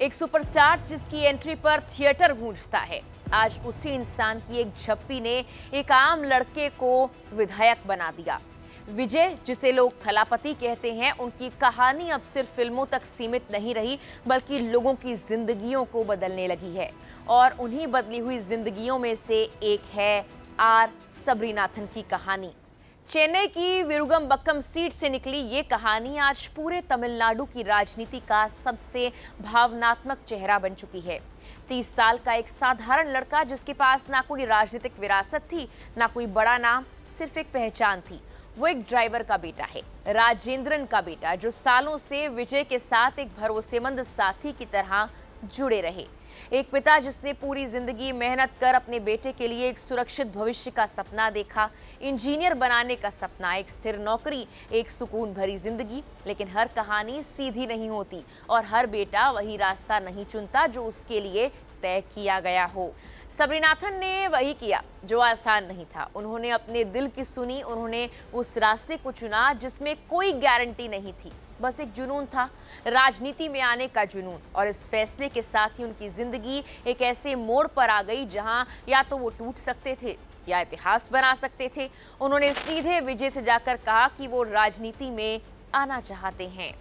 एक सुपरस्टार जिसकी एंट्री पर थिएटर गूंजता है, आज उसी इंसान की एक झप्पी ने एक आम लड़के को विधायक बना दिया। विजय, जिसे लोग थलापति कहते हैं, उनकी कहानी अब सिर्फ फिल्मों तक सीमित नहीं रही, बल्कि लोगों की जिंदगियों को बदलने लगी है। और उन्हीं बदली हुई जिंदगियों में से एक है आर सबरीनाथन की कहानी। चेन्नई की विरुगंबक्कम सीट से निकली ये कहानी आज पूरे तमिलनाडु की राजनीति का सबसे भावनात्मक चेहरा बन चुकी है। 30 साल का एक साधारण लड़का जिसके पास ना कोई राजनीतिक विरासत थी, ना कोई बड़ा नाम, सिर्फ एक पहचान थी। वो एक ड्राइवर का बेटा है, राजेंद्रन का बेटा, जो सालों से विजय के साथ एक भरोसेमंद साथी की तरह जुड़े रहे। एक पिता जिसने पूरी जिंदगी मेहनत कर अपने बेटे के लिए एक सुरक्षित भविष्य का सपना देखा, इंजीनियर बनाने का सपना, एक स्थिर नौकरी, एक सुकून भरी जिंदगी। लेकिन हर कहानी सीधी नहीं होती और हर बेटा वही रास्ता नहीं चुनता जो उसके लिए तय किया गया हो। सबरीनाथन ने वही किया जो आसान नहीं था। उन्होंने अपने दिल की सुनी, उन्होंने उस रास्ते को चुना जिसमें कोई गारंटी नहीं थी, बस एक जुनून था, राजनीति में आने का जुनून। और इस फैसले के साथ ही उनकी जिंदगी एक ऐसे मोड़ पर आ गई जहां या तो वो टूट सकते थे या इतिहास बना सकते थे। उन्होंने सीधे विजय से जाकर कहा कि वो राजनीति में आना चाहते हैं।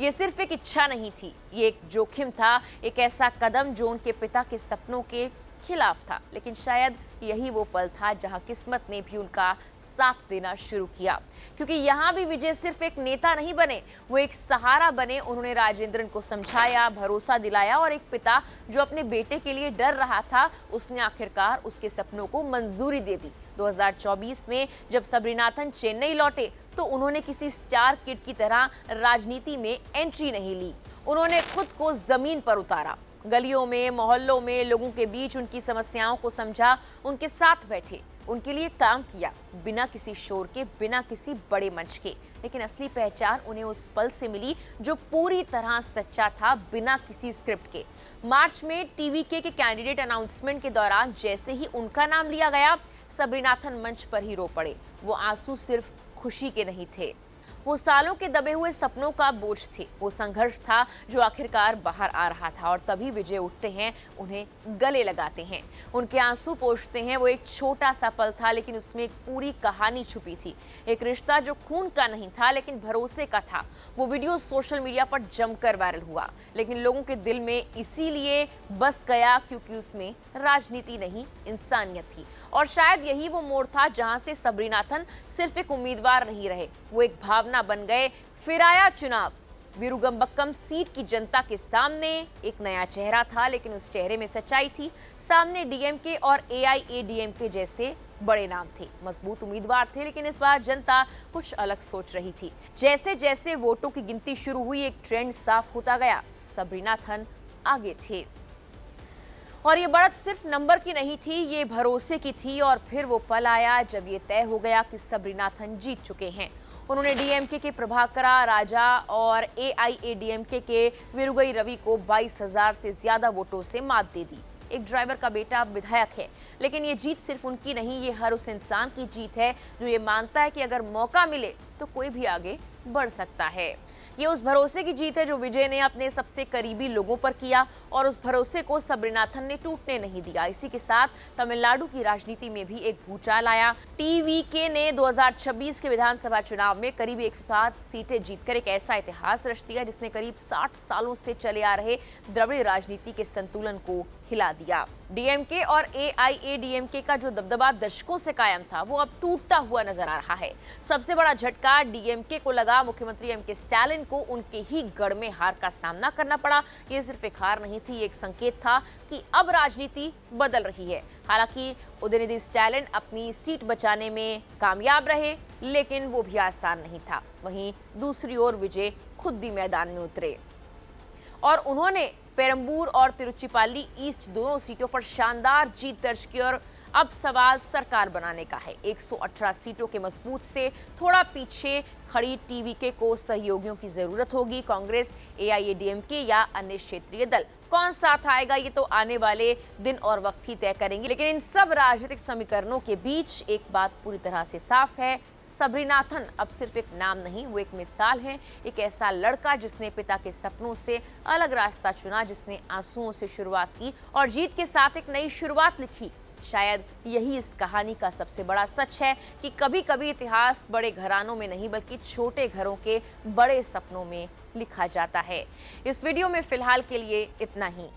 ये सिर्फ एक इच्छा नहीं थी, ये एक जोखिम था, एक ऐसा कदम जो उनके पिता के सपनों के खिलाफ था। लेकिन शायद यही वो पल था जहां किस्मत ने भी उनका साथ देना शुरू किया, क्योंकि यहाँ भी विजय सिर्फ एक नेता नहीं बने, वो एक सहारा बने। उन्होंने राजेंद्रन को समझाया, भरोसा दिलाया, और एक पिता जो अपने बेटे के लिए डर रहा था, उसने आखिरकार उसके सपनों को मंजूरी दे दी। 2024 में जब सबरीनाथन चेन्नई लौटे तो उन्होंने किसी स्टार किड की तरह राजनीति में एंट्री नहीं ली। उन्होंने खुद को जमीन पर उतारा, गलियों में, मोहल्लों में, लोगों के बीच उनकी समस्याओं को समझा, उनके साथ बैठे, उनके लिए काम किया, बिना किसी शोर के, बिना किसी बड़े मंच के। लेकिन असली पहचान उन्हें उस पल से मिली जो पूरी तरह सच्चा था, बिना किसी स्क्रिप्ट के। मार्च में टीवी के कैंडिडेट अनाउंसमेंट के दौरान जैसे ही उनका नाम लिया गया, सबरीनाथन मंच पर ही रो पड़े। वो आंसू सिर्फ खुशी के नहीं थे, वो सालों के दबे हुए सपनों का बोझ थे, वो संघर्ष था जो आखिरकार बाहर आ रहा था। और तभी विजय उठते हैं, उन्हें गले लगाते हैं, उनके आंसू पोंछते हैं। वो एक छोटा सा पल था, लेकिन उसमें एक पूरी कहानी छुपी थी। एक रिश्ता जो खून का नहीं था, लेकिन भरोसे का था। वो वीडियो सोशल मीडिया पर जमकर वायरल हुआ, लेकिन लोगों के दिल में इसीलिए बस गया क्योंकि उसमें राजनीति नहीं, इंसानियत थी। और शायद यही वो मोड़ था जहां से सबरीनाथन सिर्फ एक उम्मीदवार नहीं रहे, वो एक भावना बन गए। फिर आया चुनाव। विरुगंबक्कम सीट की जनता के सामने एक नया चेहरा था, लेकिन उस चेहरे में सच्चाई थी। सामने डीएमके और एआईएडीएमके जैसे बड़े नाम थे, मजबूत उम्मीदवार थे, लेकिन इस बार जनता कुछ अलग सोच रही थी। जैसे जैसे वोटों की गिनती शुरू हुई, एक ट्रेंड साफ होता गया, सबरीनाथन आगे थे। और ये बढ़त सिर्फ नंबर की नहीं थी, ये भरोसे की थी। और फिर वो पल आया जब ये तय हो गया कि सबरीनाथन जीत चुके हैं। उन्होंने डीएमके के प्रभाकरा राजा और एआईएडीएमके के विरुगई रवि को 22,000 से ज्यादा वोटों से मात दे दी। एक ड्राइवर का बेटा विधायक है, लेकिन ये जीत सिर्फ उनकी नहीं, ये हर उस इंसान की जीत है जो ये मानता है कि अगर मौका मिले तो कोई भी आगे बढ़ सकता है। ये उस भरोसे की जीत है जो विजय ने अपने सबसे करीबी लोगों पर किया, और उस भरोसे को सबरीनाथन ने टूटने नहीं दिया। इसी के साथ तमिलनाडु की राजनीति में भी एक भूचाल आया। टीवीके ने 2026 के विधानसभा चुनाव में करीब 107 सीटें जीतकर एक ऐसा इतिहास रच दिया जिसने करीब 60 सालों से चले आ रहे द्रविड़ राजनीति के संतुलन को हिला दिया। डीएमके और एआईएडीएमके का जो दबदबा दशकों से कायम था, वो अब टूटता हुआ नजर आ रहा है। सबसे बड़ा झटका डीएमके को लगा। मुख्यमंत्री एमके स्टालिन को उनके ही गढ़ में हार का सामना करना पड़ा। ये सिर्फ एक हार नहीं थी, एक संकेत था कि अब राजनीति बदल रही है। हालांकि उदयनिधि स्टालिन अपनी सीट बचाने में कामयाब रहे, लेकिन वो भी आसान नहीं था। वहीं दूसरी ओर विजय खुद भी मैदान में उतरे और उन्होंने पेरंबूर और तिरुचिरापल्ली ईस्ट दोनों सीटों पर शानदार जीत दर्ज की और अब सवाल सरकार बनाने का है। 118 सीटों के मजबूत से थोड़ा पीछे खड़ी टीवीके को सहयोगियों की जरूरत होगी। कांग्रेस, एआईएडीएमके या अन्य क्षेत्रीय दल कौन साथ आएगा ये तो आने वाले दिन और वक्त ही तय करेंगे। लेकिन इन सब राजनीतिक समीकरणों के बीच एक बात पूरी तरह से साफ है, सबरीनाथन अब सिर्फ एक नाम नहीं, वो एक मिसाल है। एक ऐसा लड़का जिसने पिता के सपनों से अलग रास्ता चुना, जिसने आंसुओं से शुरुआत की और जीत के साथ एक नई शुरुआत लिखी। शायद यही इस कहानी का सबसे बड़ा सच है कि कभी-कभी इतिहास बड़े घरानों में नहीं बल्कि छोटे घरों के बड़े सपनों में लिखा जाता है। इस वीडियो में फिलहाल के लिए इतना ही।